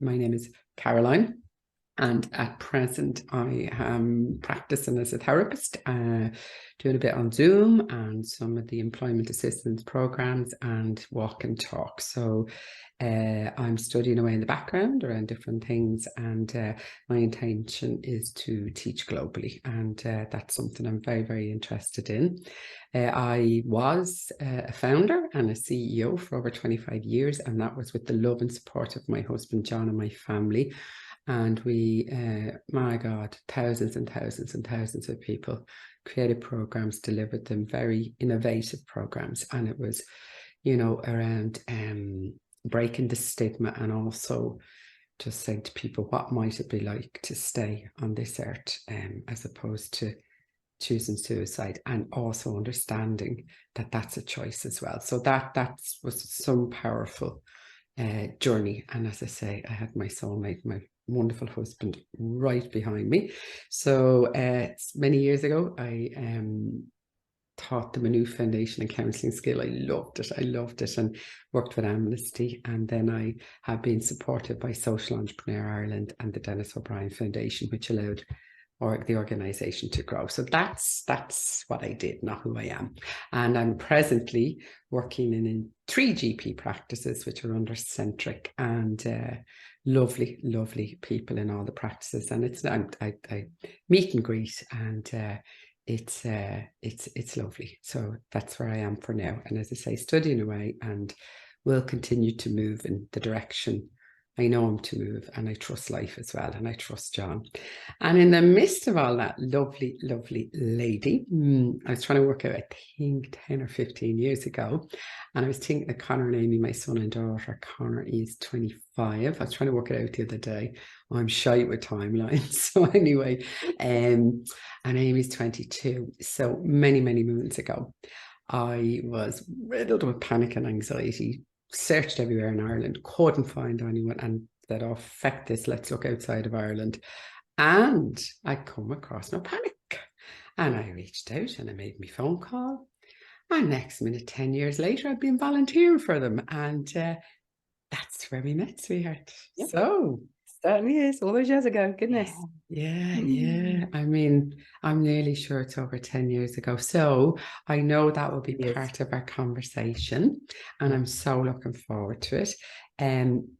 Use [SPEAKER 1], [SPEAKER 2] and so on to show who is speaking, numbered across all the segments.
[SPEAKER 1] My name is Caroline, and at present I am practicing as a therapist, doing a bit on Zoom and some of the employment assistance programs and walk and talk. So I'm studying away in the background around different things, and my intention is to teach globally, and that's something I'm very, very interested in. I was a founder and a CEO for over 25 years, and that was with the love and support of my husband John and my family. And we, my God, thousands and thousands and thousands of people created programs, delivered them, very innovative programs. And it was, around breaking the stigma, and also just saying to people, what might it be like to stay on this earth, as opposed to choosing suicide, and also understanding that that's a choice as well. So that was some powerful journey. And as I say, I had my soulmate, my wonderful husband, right behind me. So many years ago, I taught them a new foundation and counselling skill. I loved it, and worked with Amnesty. And then I have been supported by Social Entrepreneur Ireland and the Dennis O'Brien Foundation, which allowed the organisation to grow. So that's what I did, not who I am. And I'm presently working in 3 GP practices, which are under Centric, and lovely people in all the practices. And it's I meet and greet, and it's lovely. So that's where I am for now. And as I say, studying away, and will continue to move in the direction I know I'm to move, and I trust life as well, and I trust John. And in the midst of all that, lovely lady, I was trying to work out, I think 10 or 15 years ago, and I was thinking of Connor and Amy, my son and daughter. Connor is 25. I was trying to work it out the other day. I'm shy with timelines. So anyway, and Amy's 22. So many moons ago, I was riddled with panic and anxiety, searched everywhere in Ireland, couldn't find anyone, and said, oh, feck this, let's look outside of Ireland. And I come across No Panic, and I reached out and I made my phone call, and next minute, 10 years later, I'd been volunteering for them, and that's where we met, sweetheart.
[SPEAKER 2] Yep.
[SPEAKER 1] So
[SPEAKER 2] certainly is, all those years ago. Goodness.
[SPEAKER 1] Yeah. I mean, I'm nearly sure it's over 10 years ago. So I know that will be part of our conversation, and I'm so looking forward to it.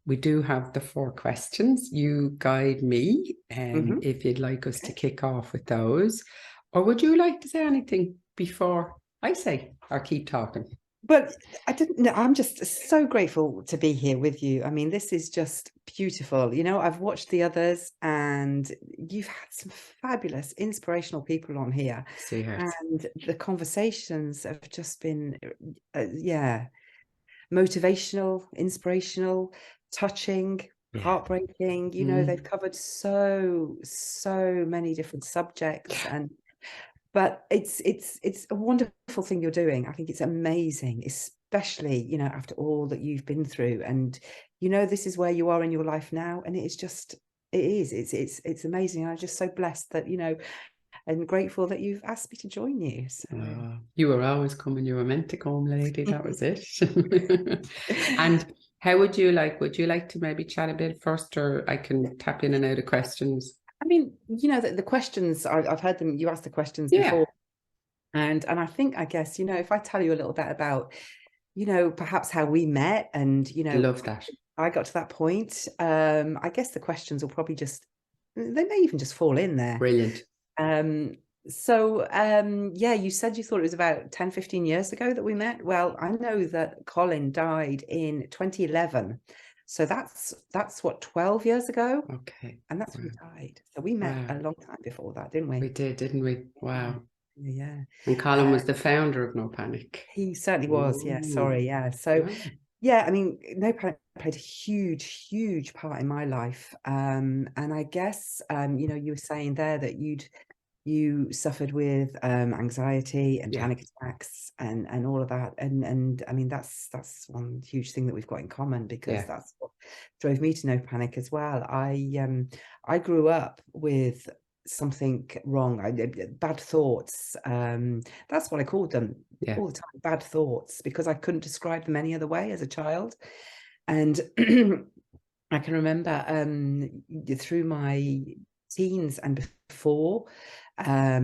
[SPEAKER 1] We do have the 4 questions. You guide me, if you'd like us to kick off with those. Or would you like to say anything before I say, or keep talking?
[SPEAKER 2] But I didn't know. I'm just so grateful to be here with you. I mean, this is just beautiful. I've watched the others, and you've had some fabulous, inspirational people on here. And the conversations have just been, motivational, inspirational, touching, heartbreaking. They've covered so many different subjects, but it's a wonderful thing you're doing. I think it's amazing, especially, after all that you've been through, and, this is where you are in your life now. And it's amazing. I'm just so blessed that, and grateful that you've asked me to join you. So.
[SPEAKER 1] You were always coming. You were meant to come, lady. That was it. And how would you like to maybe chat a bit first, or I can tap in and out of questions?
[SPEAKER 2] I mean, the questions, I've heard them, you asked the questions before. And I guess, if I tell you a little bit about, perhaps how we met, and,
[SPEAKER 1] I love that.
[SPEAKER 2] I got to that point. I guess the questions will probably they may even just fall in there.
[SPEAKER 1] Brilliant.
[SPEAKER 2] So, you said you thought it was about 10, 15 years ago that we met. Well, I know that Colin died in 2011. So that's what, 12 years ago?
[SPEAKER 1] Okay.
[SPEAKER 2] And that's when he died. So we met a long time before that, didn't we?
[SPEAKER 1] We did, didn't we? Wow.
[SPEAKER 2] Yeah.
[SPEAKER 1] And Colin was the founder of No Panic.
[SPEAKER 2] He certainly was. Yeah. Sorry. Yeah. So, I mean, No Panic played a huge part in my life. And I guess, you were saying there that you suffered with anxiety and panic attacks and all of that, and I mean that's one huge thing that we've got in common, because that's what drove me to No Panic as well. I grew up with something wrong, bad thoughts. That's what I called them all the time, bad thoughts, because I couldn't describe them any other way as a child. And I can remember through my teens and before,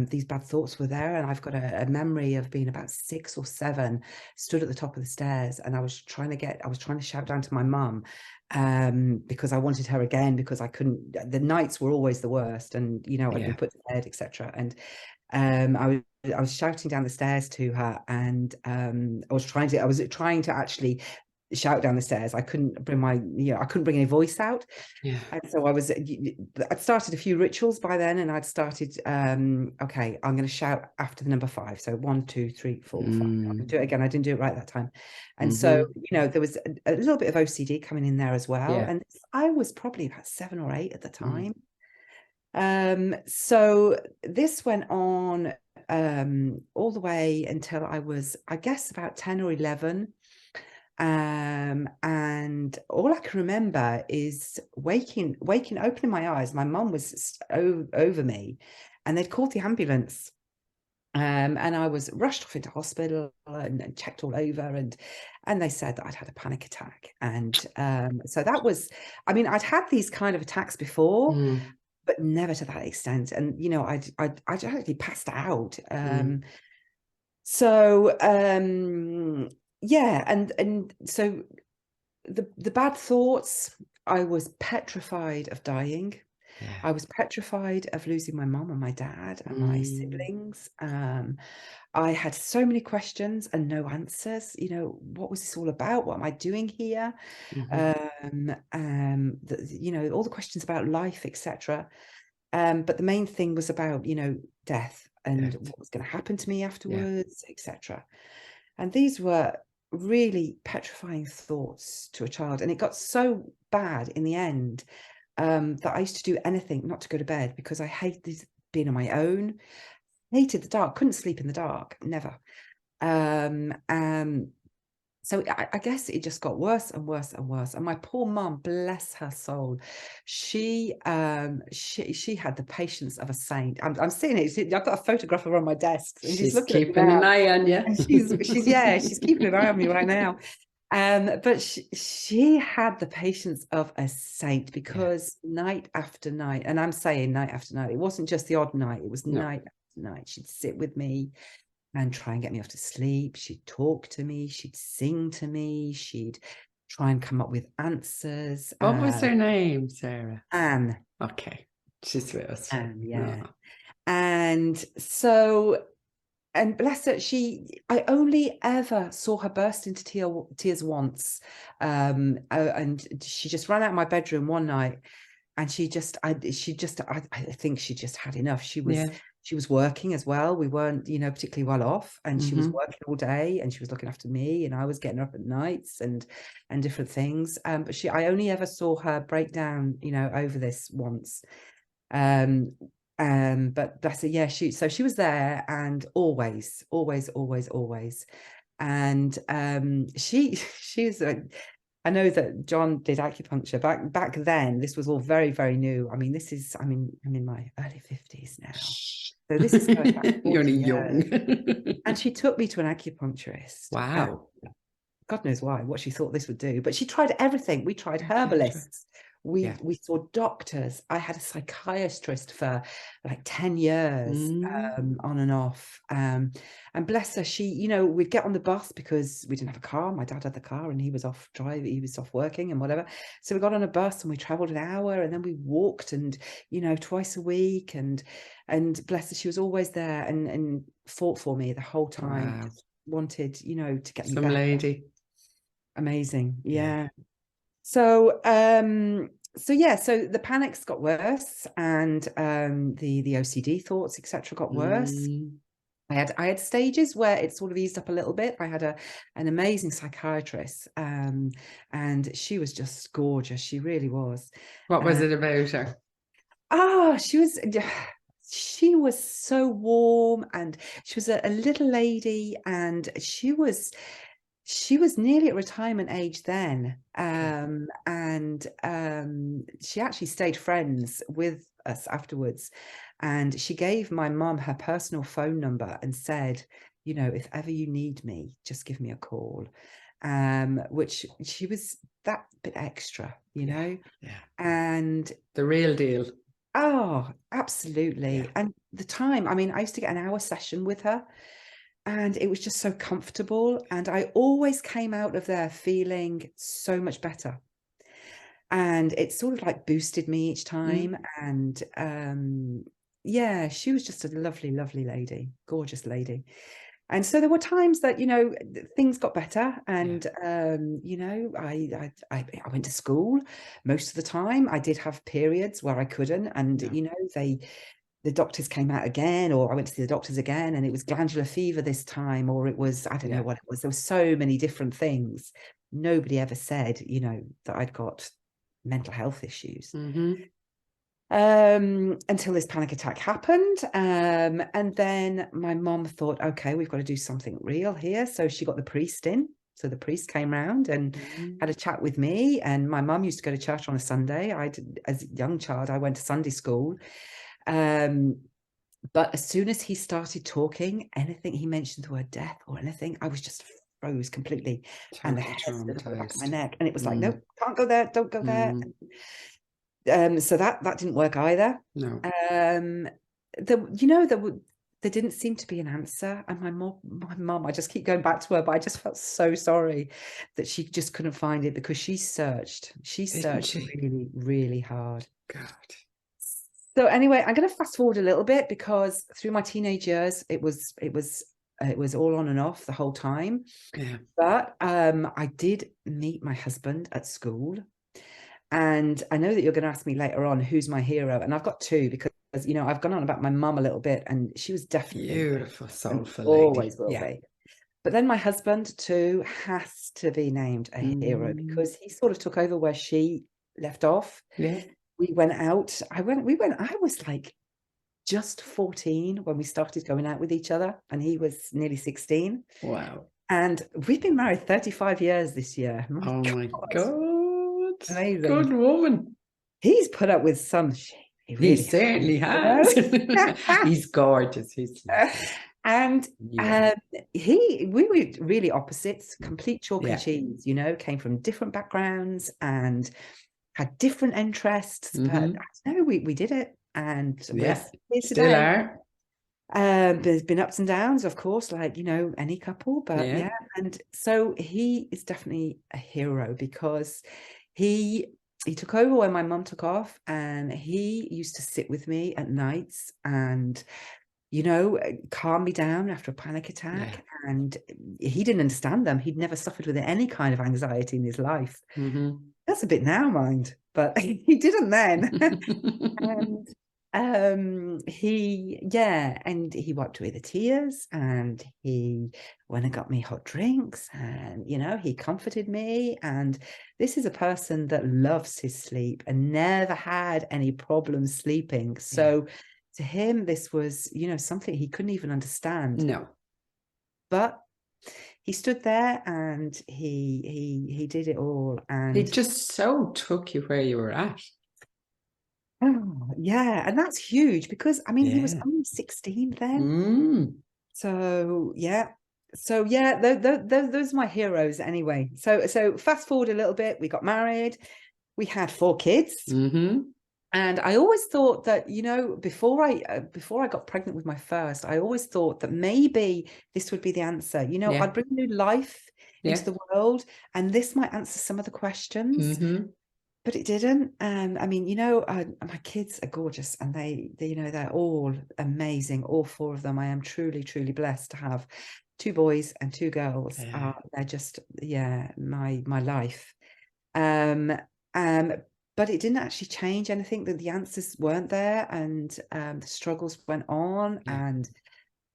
[SPEAKER 2] these bad thoughts were there, and I've got a memory of being about 6 or 7, stood at the top of the stairs, and I was trying to shout down to my mum, because I wanted her again, because I couldn't. The nights were always the worst, and I'd been put to bed, etc. And I was shouting down the stairs to her, and I was trying to actually shout down the stairs. I couldn't bring any voice out. And so I'd started a few rituals by then, and I'd started, okay, I'm going to shout after the number 5. So 1, 2, 3, 4, 5. I'm going to do it again. I didn't do it right that time. And so, there was a little bit of OCD coming in there as well. And I was probably about 7 or 8 at the time. So this went on all the way until I was, I guess, about 10 or 11. And all I can remember is waking, opening my eyes. My mum was over me, and they'd called the ambulance. And I was rushed off into hospital and checked all over, and they said that I'd had a panic attack. And so that was, I mean, I'd had these kind of attacks before, but never to that extent. And I'd actually passed out. So yeah, and so the bad thoughts, I was petrified of dying. I was petrified of losing my mom and my dad and my siblings. I had so many questions and no answers. What was this all about? What am I doing here? All the questions about life, etc. But the main thing was about, death and what was going to happen to me afterwards, etc. And these were really petrifying thoughts to a child. And it got so bad in the end that I used to do anything not to go to bed, because I hated being on my own, hated the dark, couldn't sleep in the dark, never. So I guess it just got worse and worse and worse. And my poor mum, bless her soul, she had the patience of a saint. I'm seeing it. I've got a photograph of her on my desk, and she's looking at me
[SPEAKER 1] keeping an eye on you.
[SPEAKER 2] And she's keeping an eye on me right now. But she had the patience of a saint, because night after night, and I'm saying night after night, it wasn't just the odd night, it was night after night. She'd sit with me and try and get me off to sleep. She'd talk to me, she'd sing to me, she'd try and come up with answers.
[SPEAKER 1] What was her name, Sarah?
[SPEAKER 2] Anne.
[SPEAKER 1] Okay, she's with us.
[SPEAKER 2] Anne, yeah. And so, and bless her, I only ever saw her burst into tears once. And she just ran out of my bedroom one night, and I think she just had enough. She was working as well. We weren't, particularly well off, and she was working all day, and she was looking after me, and I was getting her up at nights and different things. But I only ever saw her break down, over this once. But bless her, she was there, and always. And she's I know that John did acupuncture back then. This was all very, very new. I mean, I'm in my early 50s now. So this is going back 40
[SPEAKER 1] You're only
[SPEAKER 2] years.
[SPEAKER 1] young.
[SPEAKER 2] And she took me to an acupuncturist.
[SPEAKER 1] Wow.
[SPEAKER 2] God knows why, what she thought this would do. But she tried everything. We tried herbalists. We saw doctors. I had a psychiatrist for like 10 years, on and off. And bless her, we'd get on the bus, because we didn't have a car. My dad had the car, and he was off driving, he was off working and whatever. So we got on a bus, and we traveled an hour, and then we walked, and twice a week. And bless her, she was always there and fought for me the whole time.
[SPEAKER 1] Wow.
[SPEAKER 2] Wanted, to get me
[SPEAKER 1] Some
[SPEAKER 2] better.
[SPEAKER 1] lady.
[SPEAKER 2] Amazing. Yeah. So so the panics got worse, and the OCD thoughts, etc., got worse. I had stages where it sort of eased up a little bit. I had an amazing psychiatrist, and she was just gorgeous. She really was.
[SPEAKER 1] What was it about her?
[SPEAKER 2] She was so warm, and she was a little lady, and she was nearly at retirement age then. And she actually stayed friends with us afterwards. And she gave my mum her personal phone number and said, if ever you need me, just give me a call. Which she was that bit extra, you
[SPEAKER 1] Yeah,
[SPEAKER 2] know?
[SPEAKER 1] yeah.
[SPEAKER 2] And
[SPEAKER 1] The real deal.
[SPEAKER 2] oh, absolutely.
[SPEAKER 1] Yeah.
[SPEAKER 2] And the time, I mean, I used to get an hour session with her, and it was just so comfortable. And I always came out of there feeling so much better. And it sort of like boosted me each time. And yeah, she was just a lovely, lovely lady, gorgeous lady. And so there were times that, you know, things got better, and you know, I went to school most of the time. I did have periods where I couldn't, and you know, the doctors came out again, or I went to see the doctors again, and it was glandular fever this time, or it was, I don't know what it was. There were so many different things. Nobody ever said, you know, that I'd got mental health issues. Until this panic attack happened. And then my mom thought, okay, we've got to do something real here. So she got the priest in. So the priest came round and had a chat with me. And my mum used to go to church on a Sunday. As a young child, I went to Sunday school. But as soon as he started talking, anything he mentioned the word death or anything, I was just froze completely. And the hair stood up on the back of my neck. And it was like, no, can't go there, don't go there. So that didn't work either.
[SPEAKER 1] No.
[SPEAKER 2] You know, there didn't seem to be an answer. And my mom, I just keep going back to her, but I just felt so sorry that she just couldn't find it, because she searched really, really hard.
[SPEAKER 1] God.
[SPEAKER 2] So anyway, I'm going to fast forward a little bit, because through my teenage years, it was all on and off the whole time.
[SPEAKER 1] Yeah.
[SPEAKER 2] But I did meet my husband at school. And I know that you're going to ask me later on who's my hero, and I've got two, because you know, I've gone on about my mum a little bit, and she was definitely
[SPEAKER 1] beautiful, soulful lady.
[SPEAKER 2] Always will be. But then my husband too has to be named a hero, because he sort of took over where she left off.
[SPEAKER 1] Yeah.
[SPEAKER 2] We went out. I was like just 14 when we started going out with each other, and he was nearly 16.
[SPEAKER 1] Wow.
[SPEAKER 2] And we've been married 35 years this year.
[SPEAKER 1] My God.
[SPEAKER 2] Amazing.
[SPEAKER 1] Good woman.
[SPEAKER 2] He's put up with some shit.
[SPEAKER 1] He certainly has. He's gorgeous. He's
[SPEAKER 2] and we were really opposites, complete chalk and cheese, you know, came from different backgrounds and had different interests. But no, we did it. And
[SPEAKER 1] still are.
[SPEAKER 2] There's been ups and downs, of course, like, you know, any couple, but and so he is definitely a hero, because he took over when my mum took off, and he used to sit with me at nights and, you know, calm me down after a panic attack. And he didn't understand them. He'd never suffered with any kind of anxiety in his life. That's a bit now, mind, but he didn't then. And he wiped away the tears, and he went and got me hot drinks, and, you know, he comforted me. And this is a person that loves his sleep and never had any problems sleeping. So to him, this was, you know, something he couldn't even understand.
[SPEAKER 1] No.
[SPEAKER 2] But he stood there and he did it all. And
[SPEAKER 1] he just so took you where you were at.
[SPEAKER 2] Oh, yeah. And that's huge, because I mean, he was only 16 then. So yeah. So yeah, those are my heroes anyway. So fast forward a little bit, we got married, we had 4 kids. And I always thought that, you know, before I got pregnant with my first, I always thought that maybe this would be the answer. You know, I'd bring new life into the world, and this might answer some of the questions. But it didn't. I mean, you know, my kids are gorgeous, and they, you know, they're all amazing. All 4 of them. I am truly, truly blessed to have 2 boys and 2 girls. They're just, my life. But it didn't actually change anything. That the answers weren't there, and the struggles went on, and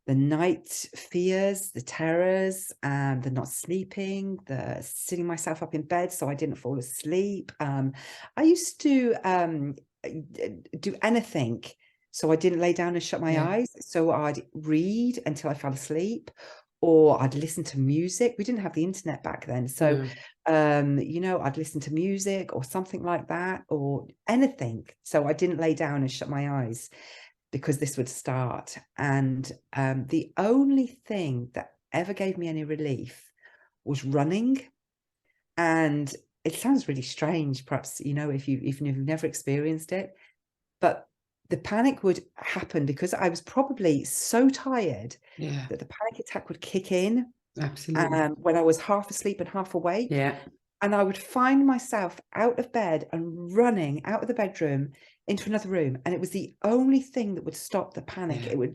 [SPEAKER 2] the night fears, the terrors, the not sleeping, the sitting myself up in bed so I didn't fall asleep. I used to do anything so I didn't lay down and shut my eyes. So I'd read until I fell asleep, or I'd listen to music. We didn't have the internet back then. So, you know, I'd listen to music or something like that, or anything. So I didn't lay down and shut my eyes, because this would start. And the only thing that ever gave me any relief was running. And it sounds really strange, perhaps, you know, if you've never experienced it, but the panic would happen because I was probably so tired that the panic attack would kick in.
[SPEAKER 1] Absolutely.
[SPEAKER 2] When I was half asleep and half awake.
[SPEAKER 1] Yeah.
[SPEAKER 2] And I would find myself out of bed and running out of the bedroom into another room. And it was the only thing that would stop the panic.
[SPEAKER 1] Yeah.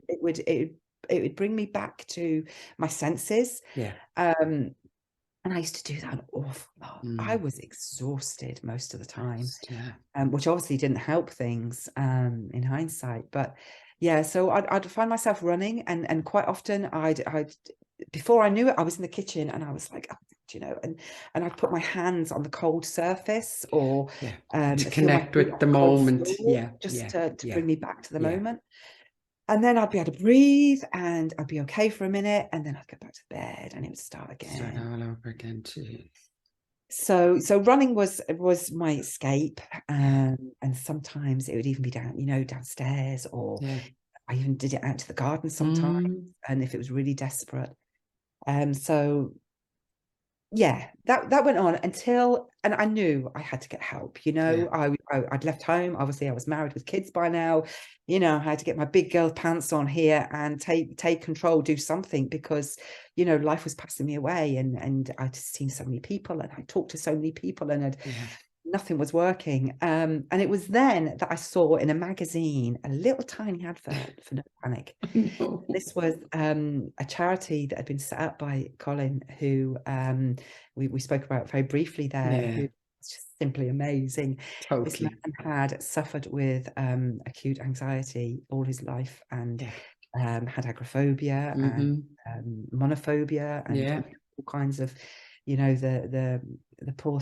[SPEAKER 2] It would bring me back to my senses.
[SPEAKER 1] Yeah.
[SPEAKER 2] And I used to do that an awful lot. I was exhausted most of the time, which obviously didn't help things in hindsight. But yeah, so I'd find myself running, and quite often I'd before I knew it, I was in the kitchen and I was like, oh, you know, and I'd put my hands on the cold surface, or
[SPEAKER 1] to connect with the moment. Just
[SPEAKER 2] to bring me back to the moment. And then I'd be able to breathe and I'd be okay for a minute, and then I'd go back to bed and it would start again.
[SPEAKER 1] Start all over again too.
[SPEAKER 2] So running was my escape. And sometimes it would even be downstairs, or I even did it out to the garden sometimes, and if it was really desperate. So yeah, that went on until, and I knew I had to get help. You know, I'd left home. Obviously, I was married with kids by now. You know, I had to get my big girl pants on here and take control, do something, because, you know, life was passing me away, and I'd seen so many people, and I talked to so many people, and nothing was working. And it was then that I saw in a magazine a little tiny advert for No Panic. This was a charity that had been set up by Colin, who we spoke about very briefly there, who was just simply amazing. This man had suffered with acute anxiety all his life, and had agoraphobia and monophobia, and all kinds of, you know, the poor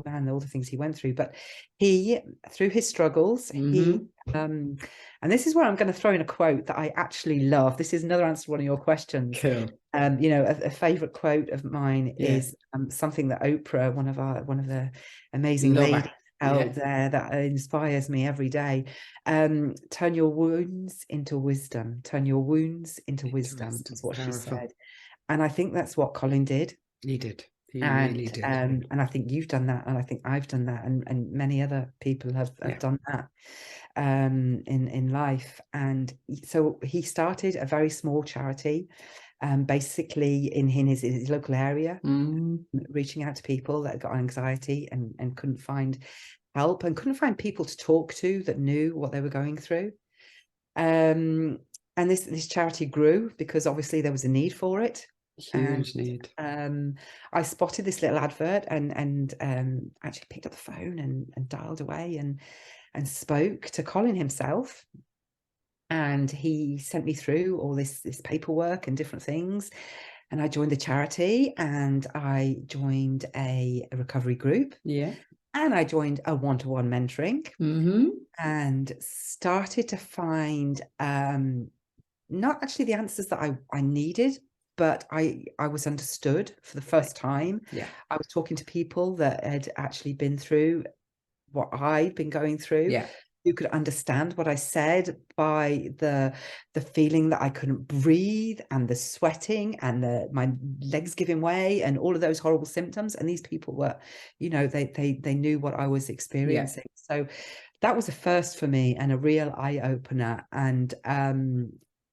[SPEAKER 2] man, all the things he went through. But he, through his struggles, he and this is where I'm going to throw in a quote that I actually love. This is another answer to one of your questions.
[SPEAKER 1] Cool.
[SPEAKER 2] You know, a favorite quote of mine is something that Oprah, one of the amazing ladies out there that inspires me every day. Turn your wounds into wisdom. Turn your wounds into wisdom. Is what she said. And I think that's what Colin did.
[SPEAKER 1] He did. He really did.
[SPEAKER 2] And I think you've done that, and I think I've done that, and many other people have done that in life. And so he started a very small charity, basically in his local area, reaching out to people that got anxiety and couldn't find help, and couldn't find people to talk to that knew what they were going through. And this charity grew because obviously there was a need for it.
[SPEAKER 1] Huge need.
[SPEAKER 2] I spotted this little advert and actually picked up the phone and dialed away and spoke to Colin himself, and he sent me through all this paperwork and different things, and I joined the charity, and I joined a recovery group, and I joined a one-to-one mentoring, and started to find not actually the answers that I needed, but I was understood for the first time. I was talking to people that had actually been through what I'd been going through. You could understand what I said by the feeling that I couldn't breathe, and the sweating, and my legs giving way, and all of those horrible symptoms. And these people were, you know, they knew what I was experiencing. So that was a first for me, and a real eye-opener. And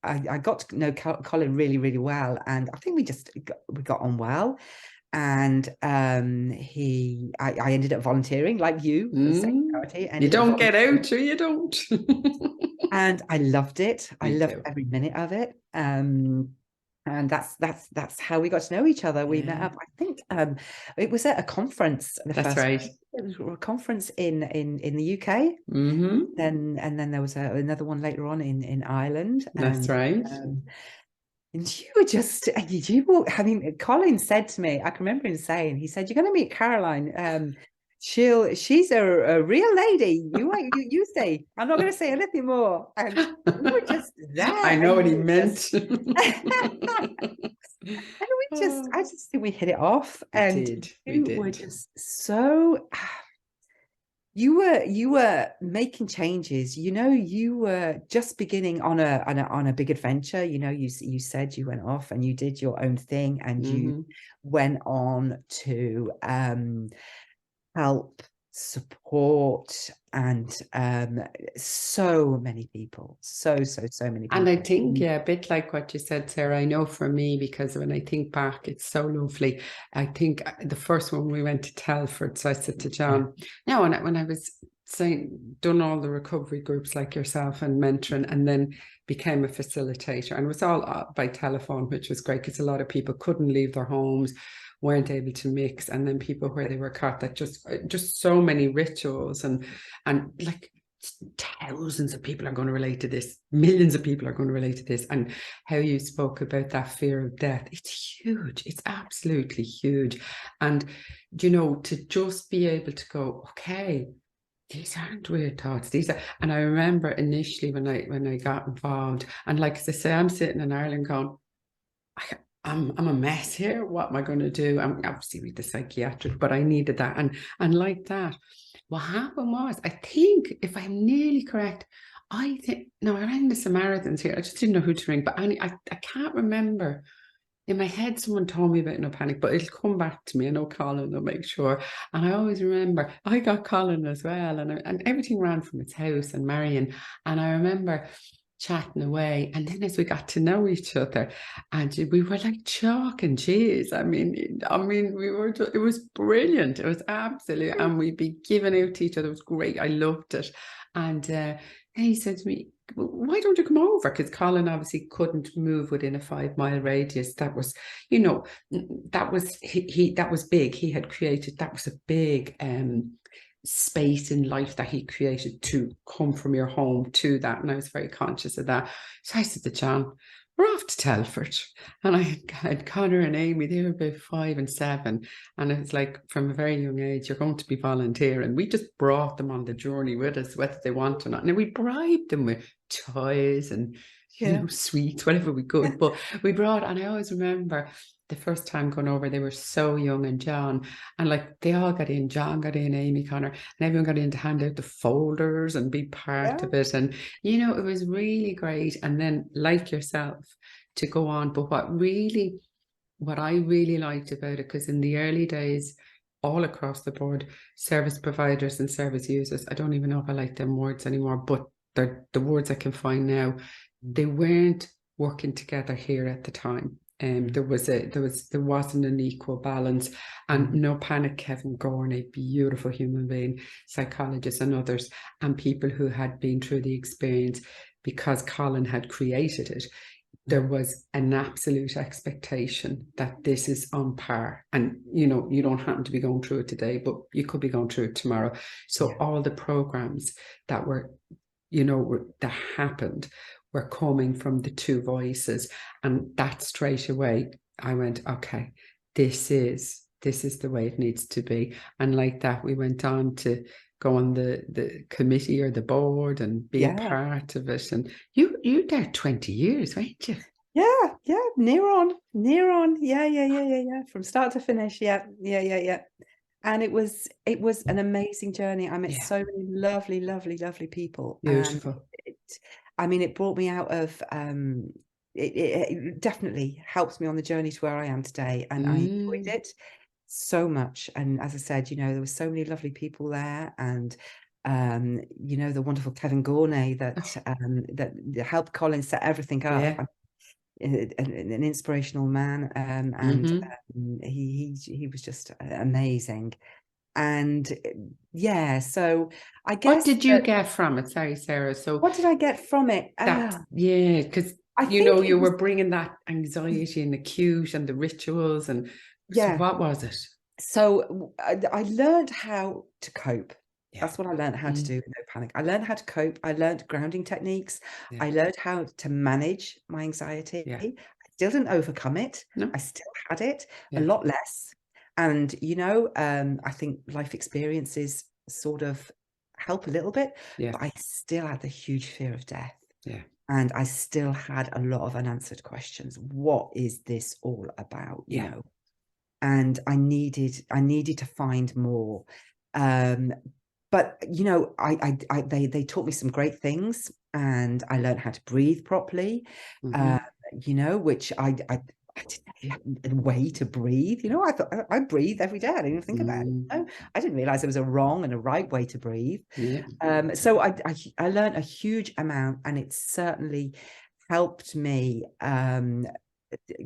[SPEAKER 2] I got to know Colin really, really well, and I think we got on well. And I ended up volunteering, like you, for the same charity.
[SPEAKER 1] You don't get out, or you don't.
[SPEAKER 2] And I loved it. I loved every minute of it. And that's how we got to know each other. We met up, I think it was at a conference.
[SPEAKER 1] That's right.
[SPEAKER 2] It was a conference in the UK. Then there was another one later on in Ireland.
[SPEAKER 1] That's right.
[SPEAKER 2] And you were just, I mean, Colin said to me, I can remember him saying, he said, "You're going to meet Caroline. She's a real lady. You say, I'm not going to say anything more." And we were just there.
[SPEAKER 1] I know what he meant.
[SPEAKER 2] And I just think we hit it off.
[SPEAKER 1] We did.
[SPEAKER 2] Were just so. You were making changes. You know, you were just beginning on a big adventure. You know, you said you went off and you did your own thing, and you went on to help, support, and so many people, so many people.
[SPEAKER 1] And I think, yeah, a bit like what you said, Sarah, I know for me, because when I think back, it's so lovely. I think the first one we went to Telford, so I said to John, now when I was saying, done all the recovery groups like yourself and mentoring, and then became a facilitator, and it was all by telephone, which was great because a lot of people couldn't leave their homes, weren't able to mix, and then people where they were caught, that just so many rituals and like thousands of people are going to relate to this, millions of people are going to relate to this. And how you spoke about that fear of death, it's huge, it's absolutely huge. And you know, to just be able to go, okay, these aren't weird thoughts, these are. And I remember initially when I got involved, and like as I say, I'm sitting in Ireland going, I'm a mess here. What am I going to do? I'm obviously with the psychiatric, but I needed that. And like that, what happened was, I think, if I'm nearly correct, I think, no, I rang the Samaritans here. I just didn't know who to ring. But I can't remember. In my head, someone told me about no panic, but it'll come back to me. I know Colin will make sure. And I always remember I got Colin as well. And everything ran from its house and Marion. And I remember chatting away, and then as we got to know each other, and we were like chalk and cheese. I mean we were it was brilliant, it was absolutely, and we'd be giving out to each other. It was great, I loved it. And he said to me, why don't you come over? Because Colin obviously couldn't move within a 5-mile radius. That was, you know, that was he that was big. He had created, that was a big space in life that he created to come from your home to that. And I was very conscious of that. So I said to John, we're off to Telford. And I had Connor and Amy, they were about 5 and 7. And it was like, from a very young age, you're going to be volunteering. We just brought them on the journey with us, whether they want or not. And we bribed them with toys and, you know, sweets, whatever we could. But we brought, and I always remember the first time going over, they were so young, and John, and like they all got in, John got in, Amy, Connor, and everyone got in to hand out the folders and be part of it. And, you know, it was really great. And then, like yourself, to go on. But what I really liked about it, because in the early days, all across the board, service providers and service users, I don't even know if I like them words anymore, but they're the words I can find now, they weren't working together here at the time. There wasn't an equal balance. And no panic, Kevin Gorn, a beautiful human being, psychologists and others, and people who had been through the experience, because Colin had created it, there was an absolute expectation that this is on par. And, you know, you don't happen to be going through it today, but you could be going through it tomorrow. So all the programs that were, you know, that happened were coming from the two voices. And that straight away, I went, okay, this is the way it needs to be. And like that, we went on to go on the committee or the board and be a part of it. And you there 20 years, weren't you?
[SPEAKER 2] Near on. Yeah. From start to finish. Yeah. And it was an amazing journey. I met so many lovely people.
[SPEAKER 1] Beautiful.
[SPEAKER 2] And it brought me out of it definitely helps me on the journey to where I am today. And I enjoyed it so much. And as I said, you know, there were so many lovely people there, and you know, the wonderful Kevin Gorney that helped Colin set everything up. An inspirational man, and he was just amazing. And so I guess,
[SPEAKER 1] what did you get from it? Sorry, Sarah. So
[SPEAKER 2] what did I get from it?
[SPEAKER 1] Because you know, you were bringing that anxiety and acute and the rituals, and so what was it?
[SPEAKER 2] So I learned how to cope. That's what I learned how to do with no panic. I learned how to cope. I learned grounding techniques. I learned how to manage my anxiety. I still didn't overcome it. I still had it, a lot less. And, you know, I think life experiences sort of help a little bit, but I still had the huge fear of death. And I still had a lot of unanswered questions. What is this all about? You know? And I needed to find more. But, you know, they taught me some great things, and I learned how to breathe properly, you know, which I I didn't have a way to breathe. You know, I thought I breathe every day. I didn't even think about it. No, I didn't realize there was a wrong and a right way to breathe.
[SPEAKER 1] Yeah.
[SPEAKER 2] So I learned a huge amount, and it certainly helped me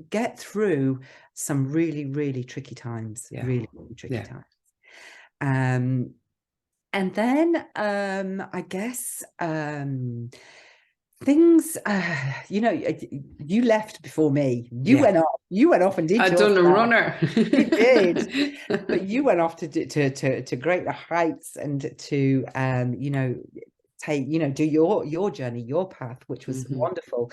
[SPEAKER 2] get through some really, really tricky times.
[SPEAKER 1] Yeah.
[SPEAKER 2] Really, really tricky
[SPEAKER 1] Yeah.
[SPEAKER 2] times. And then I guess things, you know, you left before me. You went off and did
[SPEAKER 1] I'd
[SPEAKER 2] your
[SPEAKER 1] done a
[SPEAKER 2] stuff.
[SPEAKER 1] runner.
[SPEAKER 2] You did, but you went off to greater heights, and to you know, do your journey, your path, which was wonderful.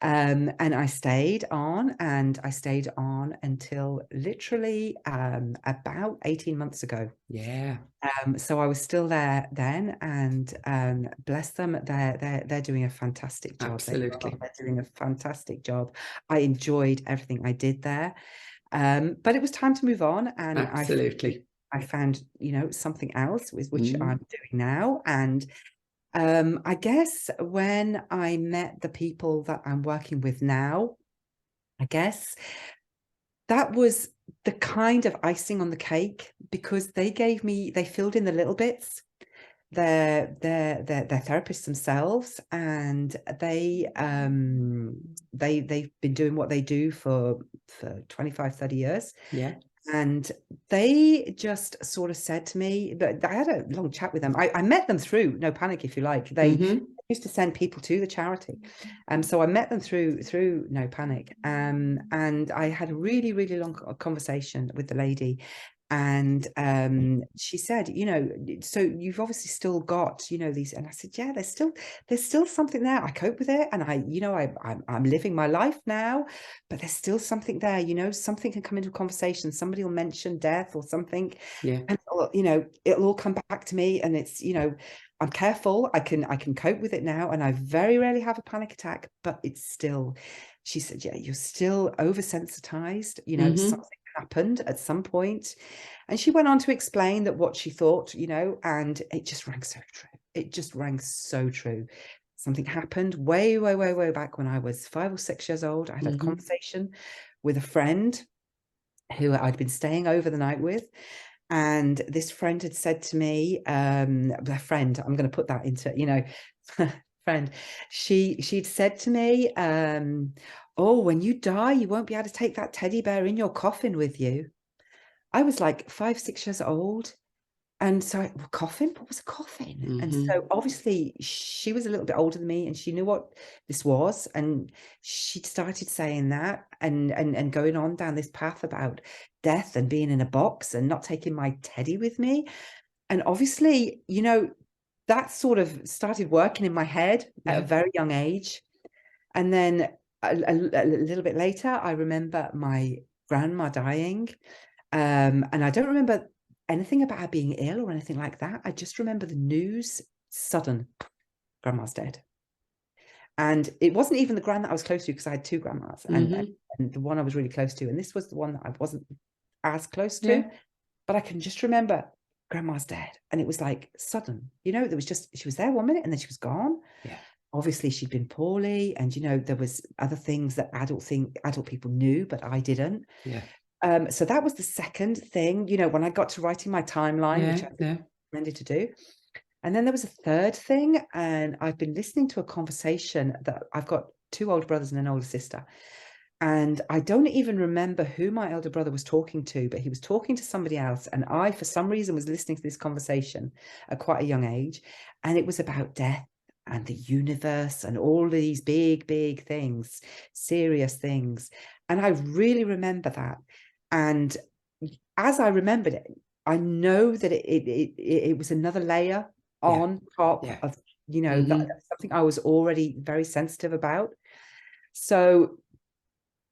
[SPEAKER 2] And I stayed on, until literally about 18 months ago.
[SPEAKER 1] Yeah.
[SPEAKER 2] So I was still there then, and bless them, they're doing a fantastic job.
[SPEAKER 1] Absolutely.
[SPEAKER 2] They're doing a fantastic job. I enjoyed everything I did there. But it was time to move on, and
[SPEAKER 1] Absolutely.
[SPEAKER 2] I found, you know, something else, with which I'm doing now. And I guess when I met the people that I'm working with now, I guess that was the kind of icing on the cake, because they filled in the little bits. They're therapists themselves, and they've been doing what they do for 25, 30 years.
[SPEAKER 1] Yeah.
[SPEAKER 2] And they just sort of said to me, that I had a long chat with them. I met them through No Panic, if you like. They used to send people to the charity. So I met them through No Panic. And I had a really, really long conversation with the lady. And she said, you know, so you've obviously still got, you know, these. And I said, yeah, there's still something there. I cope with it, and I'm living my life now, but there's still something there. You know, something can come into a conversation, somebody will mention death or something, and you know, it'll all come back to me. And it's, you know, I'm careful, I can cope with it now, and I very rarely have a panic attack, but it's still. She said, yeah, you're still oversensitized, you know, something happened at some point. And she went on to explain that what she thought, you know, and it just rang so true. It just rang so true. Something happened way, way, way, way back when I was 5 or 6 years old. I had a conversation with a friend who I'd been staying over the night with. And this friend had said to me, a friend, I'm going to put that into, you know, friend, she'd said to me, oh, when you die, you won't be able to take that teddy bear in your coffin with you. I was like 5, 6 years old. And so, coffin? What was a coffin? And so obviously she was a little bit older than me, and she knew what this was. And she'd started saying that, and going on down this path about death and being in a box and not taking my teddy with me. And obviously, you know, that sort of started working in my head at a very young age. And then a little bit later, I remember my grandma dying. And I don't remember anything about her being ill or anything like that. I just remember the news, sudden, grandma's dead. And it wasn't even the grand that I was close to, because I had 2 grandmas, and the one I was really close to. And this was the one that I wasn't as close to. But I can just remember grandma's dead. And it was like sudden, you know, there was just, she was there 1 minute and then she was gone. Obviously she'd been poorly, and, you know, there was other things that adult people knew, but I didn't. So that was the second thing, you know, when I got to writing my timeline, which I recommended to do. And then there was a third thing, and I've been listening to a conversation that I've got 2 older brothers and an older sister. And I don't even remember who my elder brother was talking to, but he was talking to somebody else. And I, for some reason, was listening to this conversation at quite a young age. And it was about death and the universe and all these big, big things, serious things. And I really remember that. And as I remembered it, I know that it was another layer on top of, you know, that's something I was already very sensitive about. So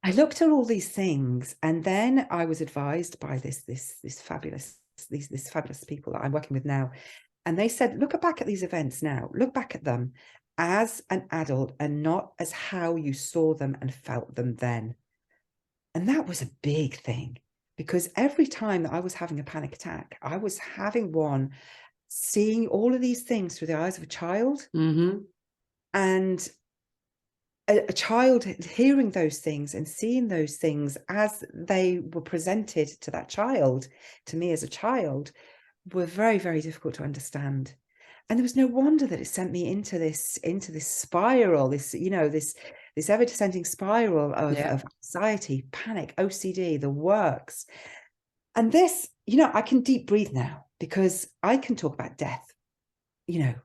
[SPEAKER 2] I looked at all these things, and then I was advised by these fabulous people that I'm working with now. And they said, look back at these events now, look back at them as an adult and not as how you saw them and felt them then. And that was a big thing, because every time that I was having a panic attack, I was having one, seeing all of these things through the eyes of a child. And a child hearing those things and seeing those things as they were presented to that child, to me as a child, were very, very difficult to understand. And there was no wonder that it sent me into this spiral, this, you know, this ever descending spiral of anxiety, panic, OCD, the works. And this, you know, I can deep breathe now because I can talk about death, you know,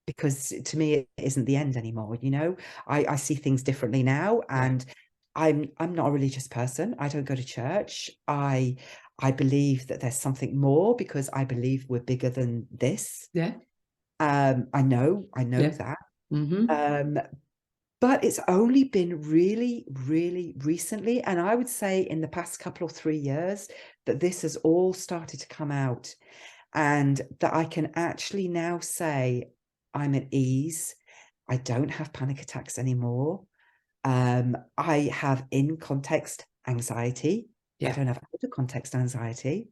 [SPEAKER 2] because to me it isn't the end anymore. You know, I see things differently now, and I'm not a religious person. I don't go to church. I believe that there's something more because I believe we're bigger than this. I know that. But it's only been really, really recently, and I would say in the past couple or 3 years, that this has all started to come out, and that I can actually now say I'm at ease. I don't have panic attacks anymore. I have in context anxiety. I don't have out of context anxiety.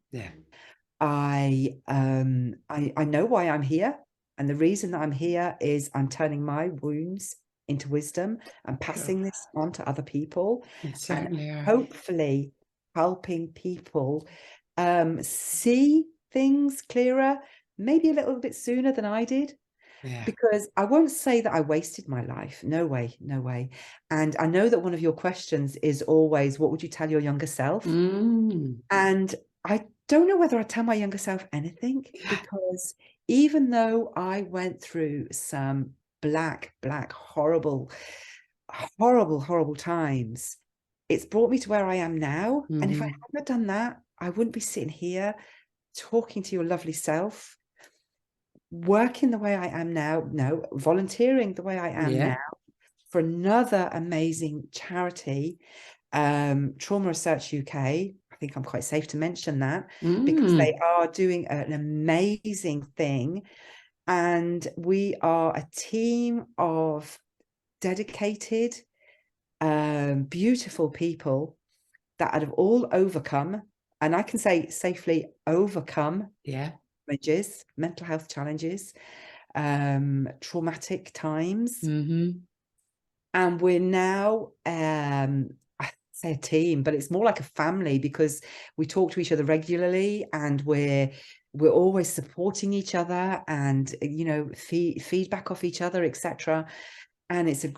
[SPEAKER 2] I know why I'm here. And the reason that I'm here is I'm turning my wounds into wisdom and passing this on to other people, and hopefully helping people see things clearer, maybe a little bit sooner than I did. Because I won't say that I wasted my life. No way, no way. And I know that one of your questions is always, what would you tell your younger self? And I don't know whether I tell my younger self anything, because even though I went through some black, horrible, horrible times, it's brought me to where I am now. And if I hadn't done that, I wouldn't be sitting here talking to your lovely self, working the way I am now, volunteering the way I am now for another amazing charity, Trauma Research UK. I think I'm quite safe to mention that, because they are doing an amazing thing. And we are a team of dedicated, beautiful people that have all overcome, and I can say safely overcome, challenges, mental health challenges, traumatic times. And we're now, I say a team, but it's more like a family, because we talk to each other regularly, and we're always supporting each other, and, you know, feedback off each other, etc. And it's a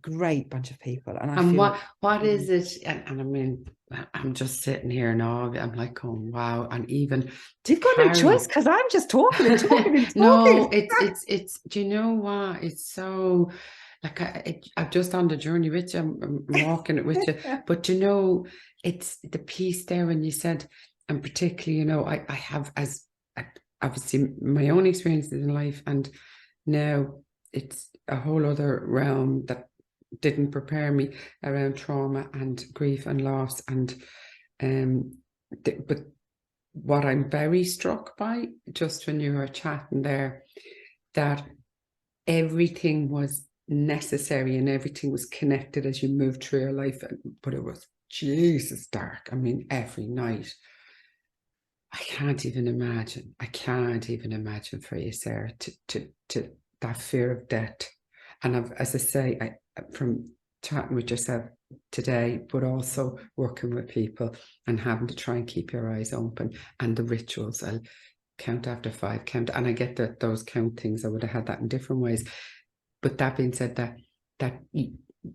[SPEAKER 2] great bunch of people. And I feel
[SPEAKER 1] what is it? And I mean, I'm just sitting here now. I'm like, going, wow. And even
[SPEAKER 2] you've got no choice, because I'm just talking and talking and talking.
[SPEAKER 1] No, it's. Do you know what? It's so. Like I'm just on the journey with you. I'm walking it with you. But you know, it's the piece there when you said, and particularly, you know, I have, as obviously my own experiences in life, and now it's a whole other realm that didn't prepare me around trauma and grief and loss. And but what I'm very struck by, just when you were chatting there, that everything was necessary and everything was connected as you moved through your life. But it was Jesus dark. I mean, every night. I can't even imagine for you, Sarah, to that fear of death. And as I say, from chatting with yourself today, but also working with people and having to try and keep your eyes open, and the rituals, I'll count after 5, count, and I get that those count things, I would have had that in different ways. But that being said, that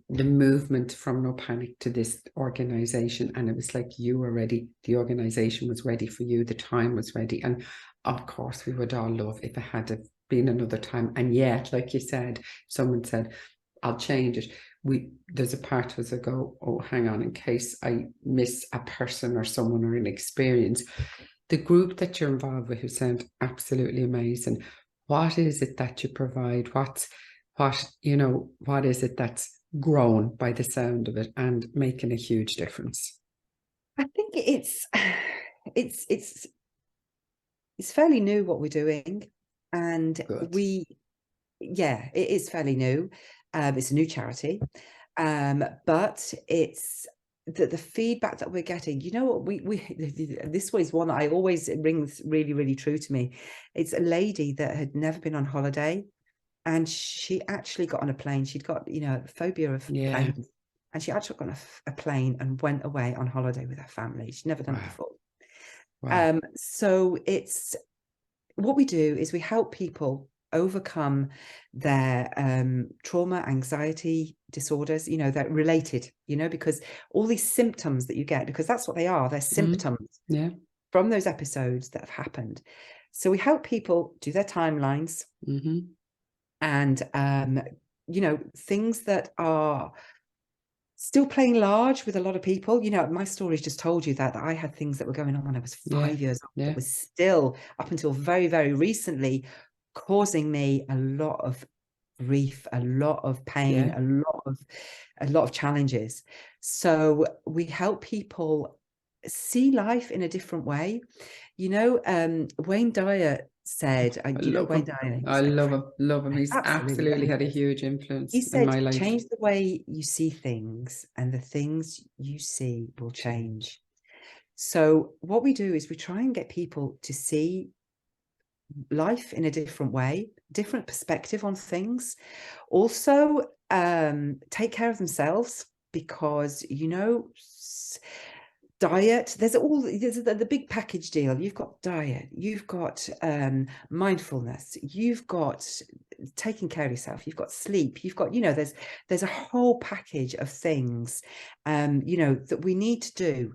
[SPEAKER 1] the movement from No Panic to this organization, and it was like you were ready, the organization was ready for you, the time was ready, and of course we would all love if it had been another time. And yet, like you said, someone said, I'll change it, there's a part of us that go, oh, hang on, in case I miss a person or someone or an experience. The group that you're involved with, who sound absolutely amazing, what is it that you provide? What is it that's grown by the sound of it and making a huge difference?
[SPEAKER 2] I think it's fairly new what we're doing, and it is fairly new. It's a new charity, but it's the feedback that we're getting. You know what, this was one that I always rings really, really true to me. It's a lady that had never been on holiday, And she actually got on a plane. She'd got, a phobia of planes. And she actually got on a plane and went away on holiday with her family. She'd never done it before.
[SPEAKER 1] Wow.
[SPEAKER 2] So it's, what we do is we help people overcome their trauma, anxiety disorders, that related, because all these symptoms that you get, because that's what they are, they're symptoms from those episodes that have happened. So we help people do their timelines and, things that are still playing large with a lot of people. My story's just told you that I had things that were going on when I was 5 years old that was still, up until very, very recently, causing me a lot of grief, a lot of pain, a lot of challenges. So we help people see life in a different way. Wayne Dyer said, Wayne Dyer?
[SPEAKER 1] I love him. He's absolutely had a huge influence in my life.
[SPEAKER 2] Change the way you see things, and the things you see will change. So what we do is we try and get people to see life in a different way, different perspective on things. Also, take care of themselves, because, diet, there's the big package deal. You've got diet, you've got mindfulness, you've got taking care of yourself, you've got sleep, you've got, there's a whole package of things, that we need to do.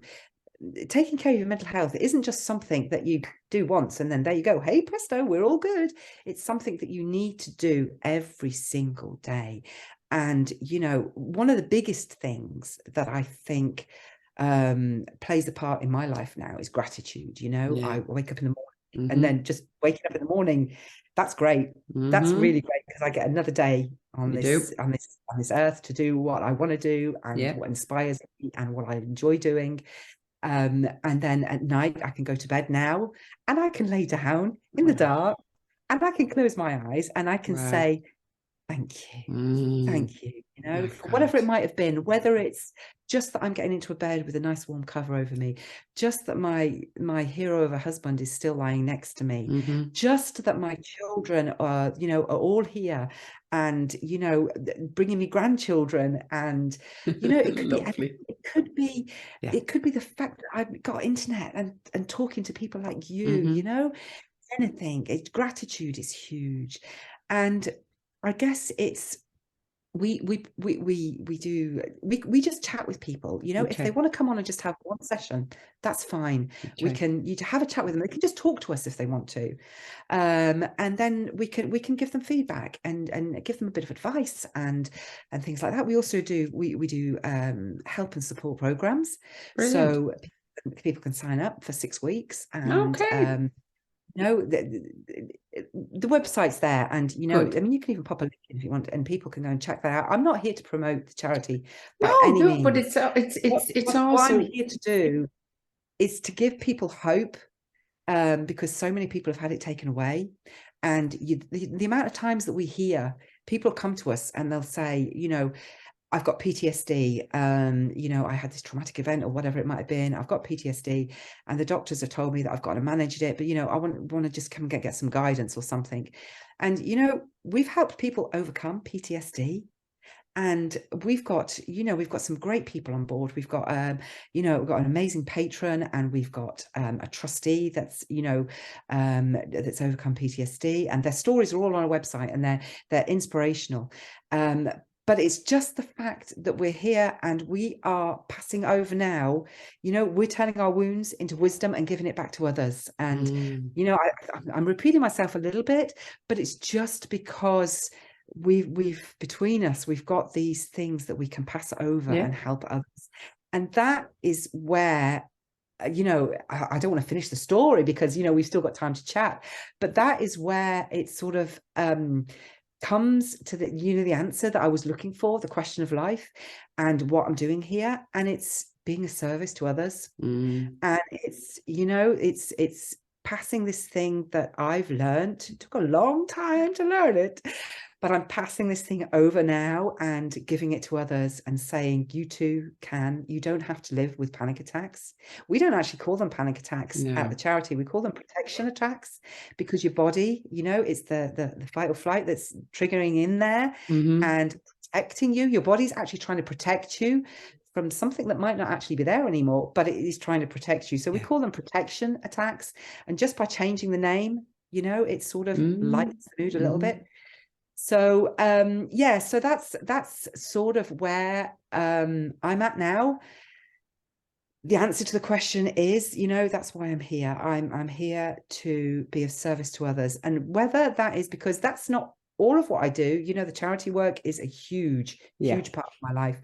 [SPEAKER 2] Taking care of your mental health isn't just something that you do once and then there you go, hey presto, we're all good. It's something that you need to do every single day. And, one of the biggest things that I think plays a part in my life now is gratitude. I wake up in the morning and then just waking up in the morning, that's great. That's really great, because I get another day on this earth to do what I want to do, and what inspires me and what I enjoy doing. And then at night I can go to bed now, and I can lay down in the dark, and I can close my eyes, and I can say thank you, for whatever it might have been, whether it's just that I'm getting into a bed with a nice warm cover over me, just that my hero of a husband is still lying next to me, just that my children are all here, and bringing me grandchildren, and it could be it could be the fact that I've got internet and talking to people like you, anything. Gratitude is huge. And I guess it's we just chat with people, if they want to come on and just have one session, that's fine. We can have a chat with them. They can just talk to us if they want to, and then we can give them feedback and give them a bit of advice and things like that. We also do we do help and support programs. Brilliant. So people can sign up for 6 weeks, and the website's there, and I mean, you can even pop a link in if you want, and people can go and check that out. I'm not here to promote the charity by any means,
[SPEAKER 1] but it's also
[SPEAKER 2] what I'm here to do is to give people hope, because so many people have had it taken away. And the amount of times that we hear people come to us and they'll say, I've got PTSD, I had this traumatic event or whatever it might have been. I've got PTSD and the doctors have told me that I've got to manage it, but, I want to just come and get some guidance or something. And, we've helped people overcome PTSD. And we've got some great people on board. We've got, we've got an amazing patron, and we've got a trustee that's, that's overcome PTSD, and their stories are all on our website, and they're inspirational. But it's just the fact that we're here and we are passing over now, we're turning our wounds into wisdom and giving it back to others. And, I'm repeating myself a little bit, but it's just because we've between us, we've got these things that we can pass over and help others. And that is where, I don't want to finish the story because, we've still got time to chat, but that is where it sort of, comes to the the answer that I was looking for, the question of life and what I'm doing here. And it's being a service to others. And it's it's passing this thing that I've learned. It took a long time to learn it, but I'm passing this thing over now and giving it to others and saying, you too you don't have to live with panic attacks. We don't actually call them panic attacks at the charity. We call them protection attacks, because your body, you know, it's the fight or flight that's triggering in there and protecting you. Your body's actually trying to protect you from something that might not actually be there anymore, but it is trying to protect you. So we call them protection attacks. And just by changing the name, you know, it sort of lightens the mood a little bit. So yeah, so that's sort of where I'm at now. The answer to the question is, you know, that's why I'm here. I'm here to be of service to others. And whether that is because that's not all of what I do, you know, the charity work is a huge part of my life.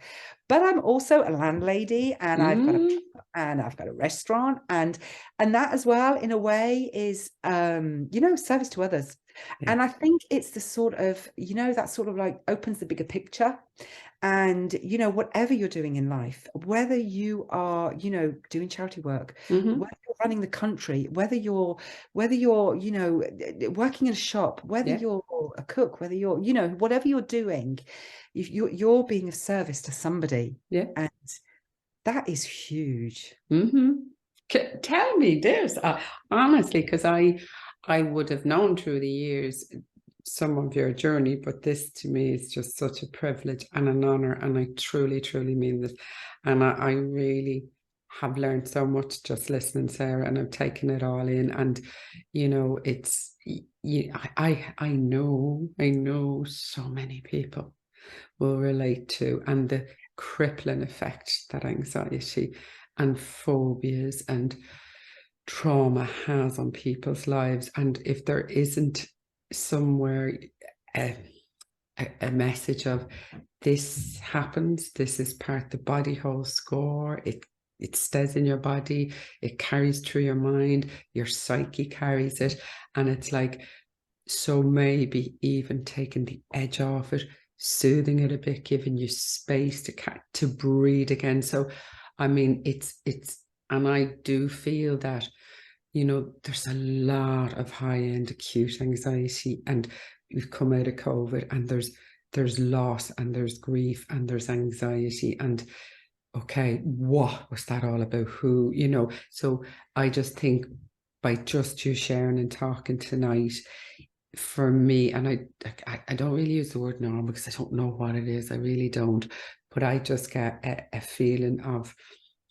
[SPEAKER 2] But I'm also a landlady, and I've got a restaurant, and that as well, in a way, is you know, service to others. And I think it's the sort of, you know, that sort of like opens the bigger picture. And, you know, whatever you're doing in life, whether you are, you know, doing charity work, whether you're running the country, whether you're, you know, working in a shop, whether you're a cook, whether you're, you know, whatever you're doing, if you're being of service to somebody. And that is huge.
[SPEAKER 1] Tell me this, honestly, because I would have known through the years some of your journey, but this to me is just such a privilege and an honor, and I truly, truly mean this. And I really have learned so much just listening, Sarah, and I've taken it all in. And you know, it's I know so many people will relate to, and the crippling effect that anxiety and phobias and trauma has on people's lives. And if there isn't somewhere a message of this happens, this is part of the body whole score, it stays in your body, it carries through your mind, your psyche carries it, and it's like, so maybe even taking the edge off it, soothing it a bit, giving you space to breathe again. So I mean, it's and I do feel that, you know, there's a lot of high-end acute anxiety, and we've come out of COVID, and there's loss, and there's grief, and there's anxiety, and okay, what was that all about? Who, you know? So I just think by just you sharing and talking tonight, for me, and I don't really use the word normal because I don't know what it is. I really don't. But I just get a feeling of,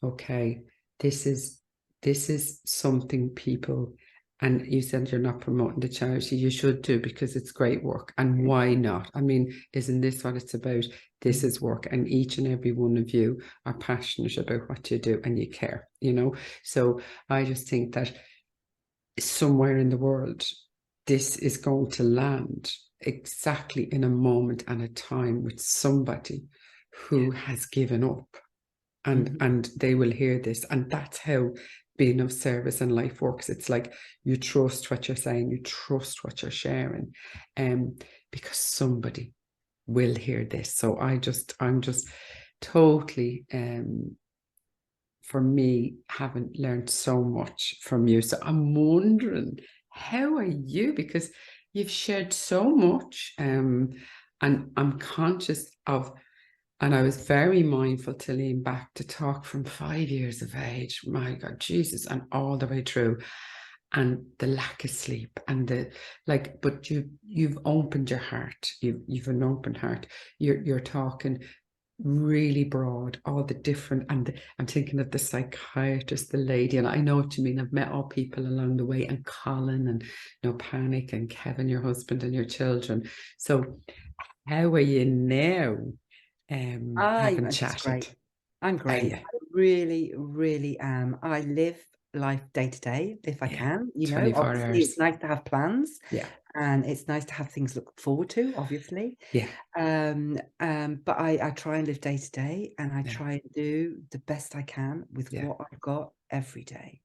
[SPEAKER 1] okay, this is something people, and you said you're not promoting the charity. You should do, because it's great work. And why not? I mean, isn't this what it's about? This is work, and each and every one of you are passionate about what you do, and you care, you know? So I just think that somewhere in the world, this is going to land exactly in a moment and a time with somebody who has given up, and they will hear this. And that's how being of service in life works. It's like you trust what you're saying, you trust what you're sharing, because somebody will hear this. So I'm just totally for me, haven't learned so much from you. So I'm wondering, how are you? Because you've shared so much, and I'm conscious of, and I was very mindful to lean back to talk from 5 years of age, my God, Jesus, and all the way through, and the lack of sleep, and the like. But you've opened your heart. You've an open heart. You're talking really broad, all the different, and I'm thinking of the psychiatrist, the lady, and I know what you mean. I've met all people along the way, and Colin, and No Panic, and Kevin, your husband, and your children. So how are you now? Having
[SPEAKER 2] Just
[SPEAKER 1] chatted.
[SPEAKER 2] great. I'm great. I really, really am. I live life day to day if I can. You know,
[SPEAKER 1] 24
[SPEAKER 2] obviously
[SPEAKER 1] hours.
[SPEAKER 2] it's nice to have plans.
[SPEAKER 1] Yeah.
[SPEAKER 2] And it's nice to have things to look forward to, obviously.
[SPEAKER 1] Yeah.
[SPEAKER 2] But I try and live day to day, and I try and do the best I can with what I've got every day.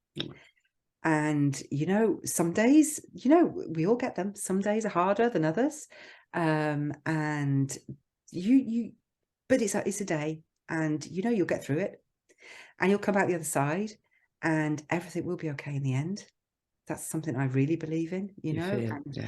[SPEAKER 2] And, you know, some days, you know, we all get them. Some days are harder than others. And but it's a day, and, you know, you'll get through it, and you'll come out the other side, and everything will be okay in the end. That's something I really believe in, you know.
[SPEAKER 1] Feel,
[SPEAKER 2] And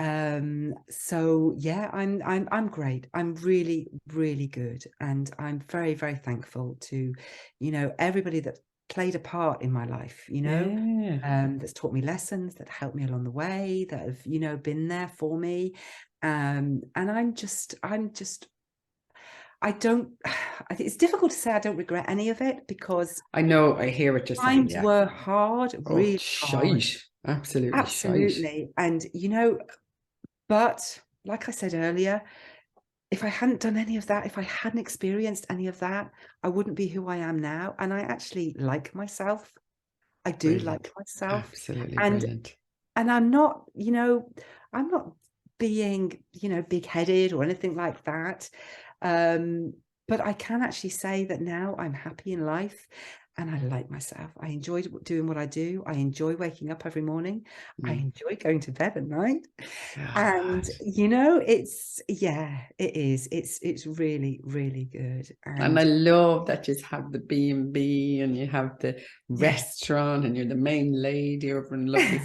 [SPEAKER 2] So yeah, I'm great. I'm really, really good. And I'm very, very thankful to, you know, everybody that played a part in my life, you know, that's taught me lessons, that helped me along the way, that have, you know, been there for me. And I don't, I think it's difficult to say I don't regret any of it, because
[SPEAKER 1] I know, I hear what you're saying,
[SPEAKER 2] times
[SPEAKER 1] yeah.
[SPEAKER 2] were hard,
[SPEAKER 1] Oh,
[SPEAKER 2] really hard.
[SPEAKER 1] shite. Absolutely shite.
[SPEAKER 2] Absolutely. And, you know, but like I said earlier, if I hadn't done any of that, if I hadn't experienced any of that, I wouldn't be who I am now. And I actually like myself. I do
[SPEAKER 1] Brilliant.
[SPEAKER 2] like myself.
[SPEAKER 1] Absolutely
[SPEAKER 2] And
[SPEAKER 1] brilliant.
[SPEAKER 2] I'm not, you know, I'm not being, you know, big-headed or anything like that. But I can actually say that now I'm happy in life and I like myself. I enjoy doing what I do. I enjoy waking up every morning. I enjoy going to bed at night. And,
[SPEAKER 1] God.
[SPEAKER 2] you know, it's, yeah, it is. It's really, really good.
[SPEAKER 1] And
[SPEAKER 2] And
[SPEAKER 1] I love that you have the B&B and you have the
[SPEAKER 2] yeah.
[SPEAKER 1] restaurant and you're the main lady over in lovely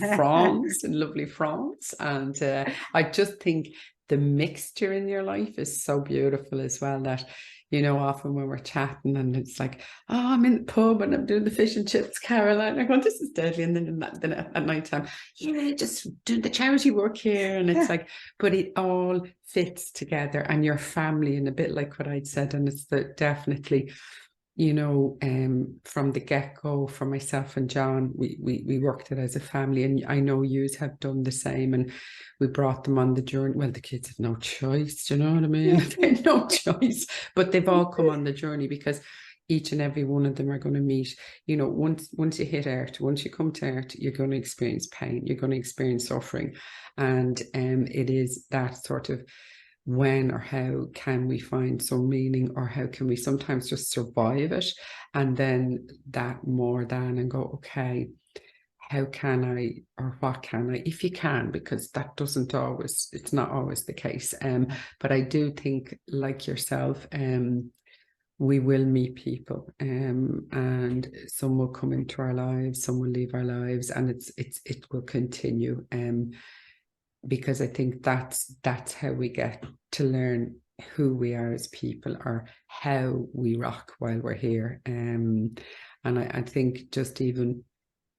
[SPEAKER 1] France, And I just think the mixture in your life is so beautiful as well, that, you know, often when we're chatting and it's like, oh, I'm in the pub and I'm doing the fish and chips, Caroline. I go, this is deadly. And then at night time, yeah, just doing the charity work here. And it's
[SPEAKER 2] Yeah.
[SPEAKER 1] like, but it all fits together, and your family, and a bit like what I'd said, and it's definitely, you know, from the get-go, for myself and John, we worked it as a family, and I know yous have done the same, and we brought them on the journey. Well, the kids have no choice, do you know what I mean? They have no choice, but they've all come on the journey, because each and every one of them are going to meet, you know, once you hit Earth, once you come to Earth, you're going to experience pain, you're going to experience suffering. And it is that sort of, when or how can we find some meaning, or how can we sometimes just survive it, and then that more than, and go, okay, how can I, or what can I, if you can, because that doesn't always, it's not always the case. But I do think, like yourself, we will meet people, and some will come into our lives, some will leave our lives, and it will continue, because I think that's how we get to learn who we are as people, or how we rock while we're here. And I think just even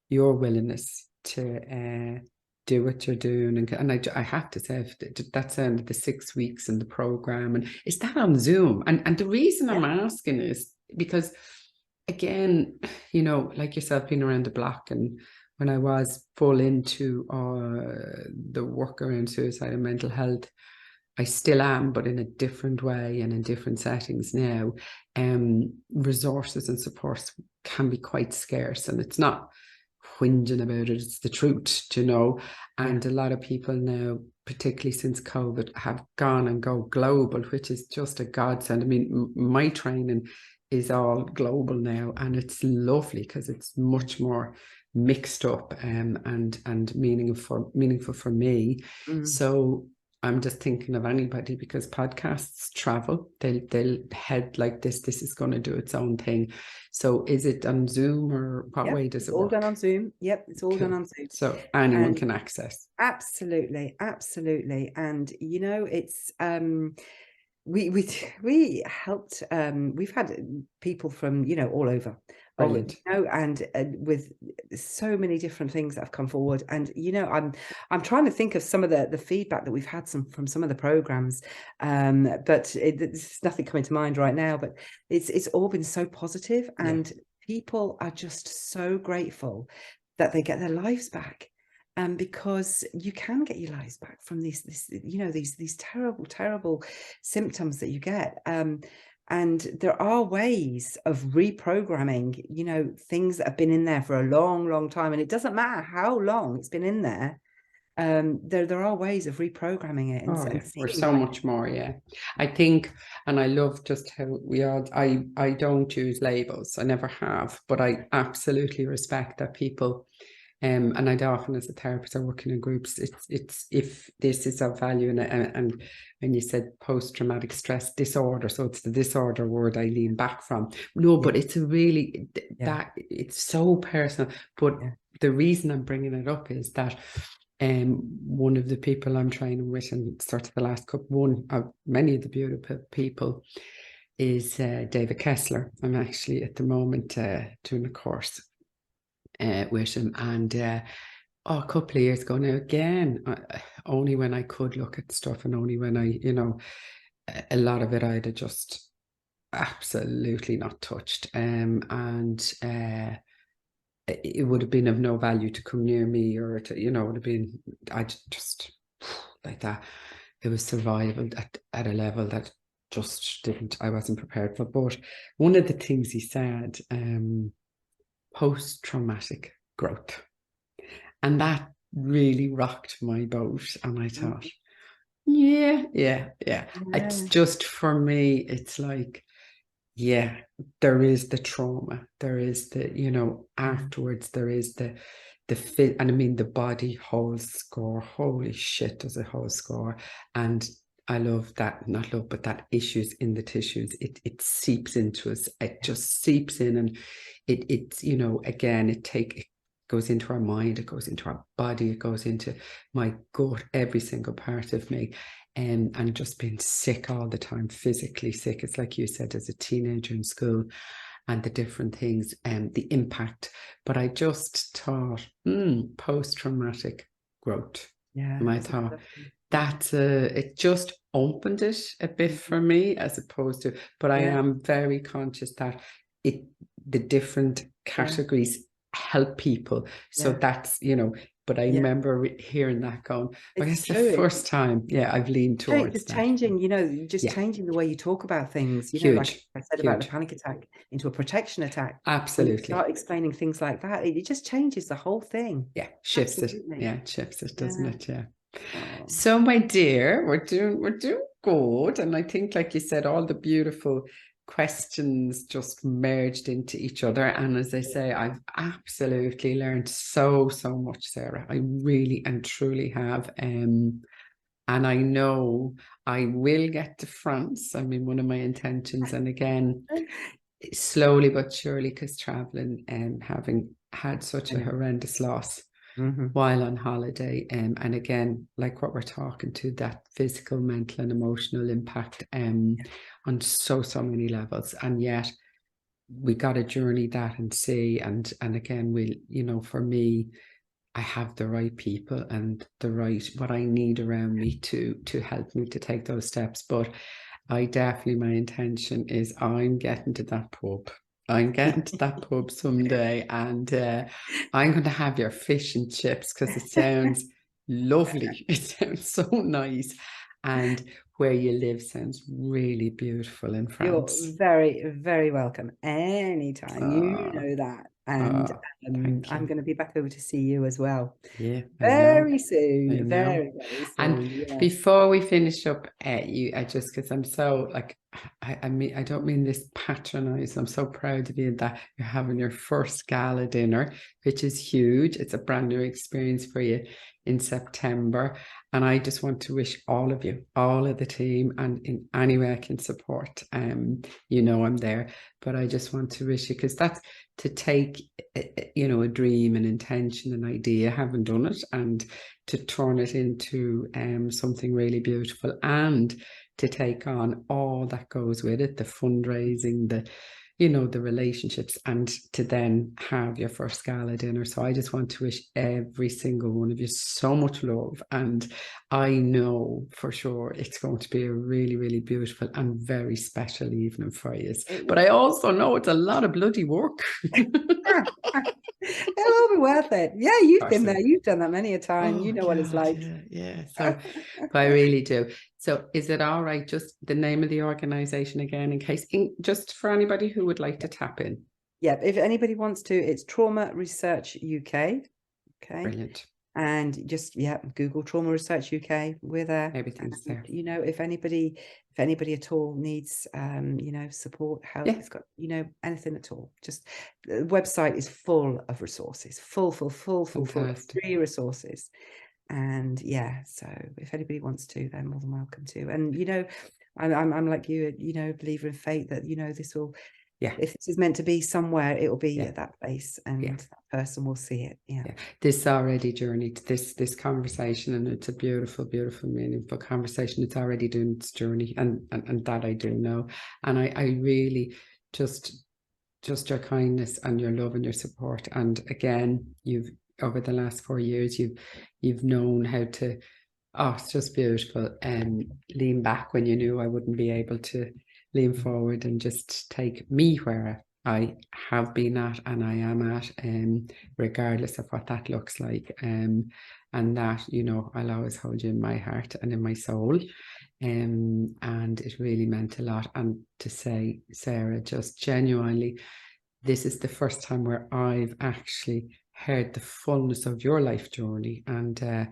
[SPEAKER 1] your willingness to do what you're doing, and I have to say, that's the 6 weeks in the program, and is that on Zoom? And the reason I'm asking is because, again, you know, like yourself, being around the block, and when I was full into the work around suicide and mental health, I still am, but in a different way and in different settings now. Resources and supports can be quite scarce, and it's not whinging about it, it's the truth, you know. And a lot of people now, particularly since COVID, have gone and go global, which is just a godsend. I mean, my training is all global now, and it's lovely because it's much more mixed up, and meaningful for me. So I'm just thinking of anybody, because podcasts travel, they'll head like this is going to do its own thing. So is it on Zoom, or what way does it work?
[SPEAKER 2] All done on Zoom. Yep, it's all done on Zoom.
[SPEAKER 1] So anyone can access.
[SPEAKER 2] Absolutely, absolutely. And you know, it's we helped, we've had people from, you know, all over.
[SPEAKER 1] Brilliant.
[SPEAKER 2] You know, and with so many different things that have come forward. And you know, I'm trying to think of some of the feedback that we've had from some of the programs, but there's nothing coming to mind right now. But it's all been so positive, and people are just so grateful that they get their lives back. Because you can get your lives back from these you know, these terrible symptoms that you get. And there are ways of reprogramming, you know, things that have been in there for a long time, and it doesn't matter how long it's been in there. There are ways of reprogramming it, and
[SPEAKER 1] We're so much more. I think, and I love just how we all, I don't use labels, I never have, but I absolutely respect that people, and I'd often, as a therapist, are working in groups, it's if this is of value, and when you said post-traumatic stress disorder, so it's the disorder word I lean back from. No, but it's a really, that it's so personal. But the reason I'm bringing it up is that One of the people I'm training with, and sort of the last couple, one of many of the beautiful people, is David Kessler. I'm actually at the moment doing a course with him, and a couple of years ago now, again, only when I could look at stuff, and only when I, a lot of it I'd have just absolutely not touched, and it would have been of no value to come near me, or to, it would have been, I just like that. It was survival at a level that just I wasn't prepared for. But one of the things he said, post-traumatic growth, and that really rocked my boat. And I thought, yeah. It's just, for me, it's like, yeah, there is the trauma, there is the, afterwards, there is the fit, and I mean, the body holds score. Holy shit, does it hold score? And I love that, not love, but that issues in the tissues, it seeps into us. It just seeps in, and it's again, it goes into our mind, it goes into our body, it goes into my gut, every single part of me. And just being sick all the time, physically sick. It's like you said, as a teenager in school, and the different things and the impact. But I just thought, post-traumatic growth.
[SPEAKER 2] Yeah.
[SPEAKER 1] And I thought it just opened it a bit for me, as opposed to, but I am very conscious that the different categories help people. So that's, but I remember hearing that going, it's the first time, I've leaned towards
[SPEAKER 2] just
[SPEAKER 1] that.
[SPEAKER 2] changing, changing the way you talk about things,
[SPEAKER 1] huge,
[SPEAKER 2] like I said about the panic attack into a protection attack.
[SPEAKER 1] Absolutely.
[SPEAKER 2] When you start explaining things like that, it just changes the whole thing.
[SPEAKER 1] Yeah, shifts
[SPEAKER 2] Absolutely.
[SPEAKER 1] it. Yeah, it shifts it, doesn't it? Yeah.
[SPEAKER 2] Oh.
[SPEAKER 1] So, my dear, we're doing good. And I think, like you said, all the beautiful questions just merged into each other. And as I say, I've absolutely learned so much, Sarah. I really and truly have. And I know I will get to France. I mean, one of my intentions, and again, slowly but surely, because traveling and having had such a horrendous loss while on holiday, and again, like what we're talking to, that physical, mental and emotional impact on so many levels. And yet we got to journey that and see, and again, we'll, for me, I have the right people and the right, what I need around me to help me to take those steps. But I definitely, my intention is I'm getting to that pub. I'm getting to that pub someday, and I'm going to have your fish and chips, because it sounds lovely. It sounds so nice. And where you live sounds really beautiful in France.
[SPEAKER 2] You're very, very welcome anytime. You know that. And I'm going to be back over to see you as well.
[SPEAKER 1] Yeah,
[SPEAKER 2] very soon.
[SPEAKER 1] Very
[SPEAKER 2] soon.
[SPEAKER 1] And before we finish up, I just, because I'm so, like, I mean, I don't mean this patronize. I'm so proud of you that you're having your first gala dinner, which is huge. It's a brand new experience for you in September. And I just want to wish all of you, all of the team, and in any way I can support, I'm there. But I just want to wish you, because that's to take, a dream, an intention, an idea, haven't done it, and to turn it into something really beautiful, and to take on all that goes with it, the fundraising, the relationships, and to then have your first gala dinner. So I just want to wish every single one of you so much love, and I know for sure it's going to be a really, really beautiful and very special evening for you. But I also know it's a lot of bloody work.
[SPEAKER 2] It'll be worth it. Yeah, you've been there. You've done that many a time. You know what it's like.
[SPEAKER 1] Yeah. So, but I really do. So, is it all right? Just the name of the organization again, in case, just for anybody who would like to tap in.
[SPEAKER 2] Yeah, if anybody wants to, it's Trauma Research UK. Okay.
[SPEAKER 1] Brilliant.
[SPEAKER 2] And just Google Trauma Research UK. We're there.
[SPEAKER 1] Everything's there.
[SPEAKER 2] If anybody at all needs support, help, it's got anything at all. Just the website is full of resources, full of free resources. And so if anybody wants to, they're more than welcome to. And I'm like you, believer in fate, that this will if this is meant to be somewhere, it will be
[SPEAKER 1] Yeah.
[SPEAKER 2] at that place, and that person will see it.
[SPEAKER 1] This already journeyed this conversation, and it's a beautiful, beautiful, meaningful conversation. It's already doing its journey, and that I do know. And I really just your kindness and your love and your support. And again, you've over the last 4 years, you've known how to, it's just beautiful. Lean back when you knew I wouldn't be able to lean forward and just take me where I have been at and I am at, regardless of what that looks like. And that, you know, I'll always hold you in my heart and in my soul. And it really meant a lot. And to say, Sarah, just genuinely, this is the first time where I've actually heard the fullness of your life journey. And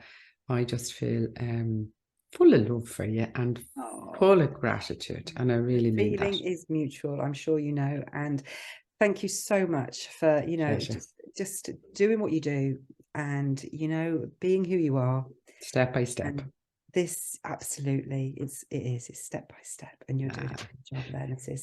[SPEAKER 1] I just feel full of love for you and full of gratitude. And I really mean that.
[SPEAKER 2] The feeling is mutual, I'm sure you know. And thank you so much for, you know, just doing what you do and, you know, being who you are.
[SPEAKER 1] Step by step.
[SPEAKER 2] And this absolutely, it is step by step. And you're doing a good job there, Mrs.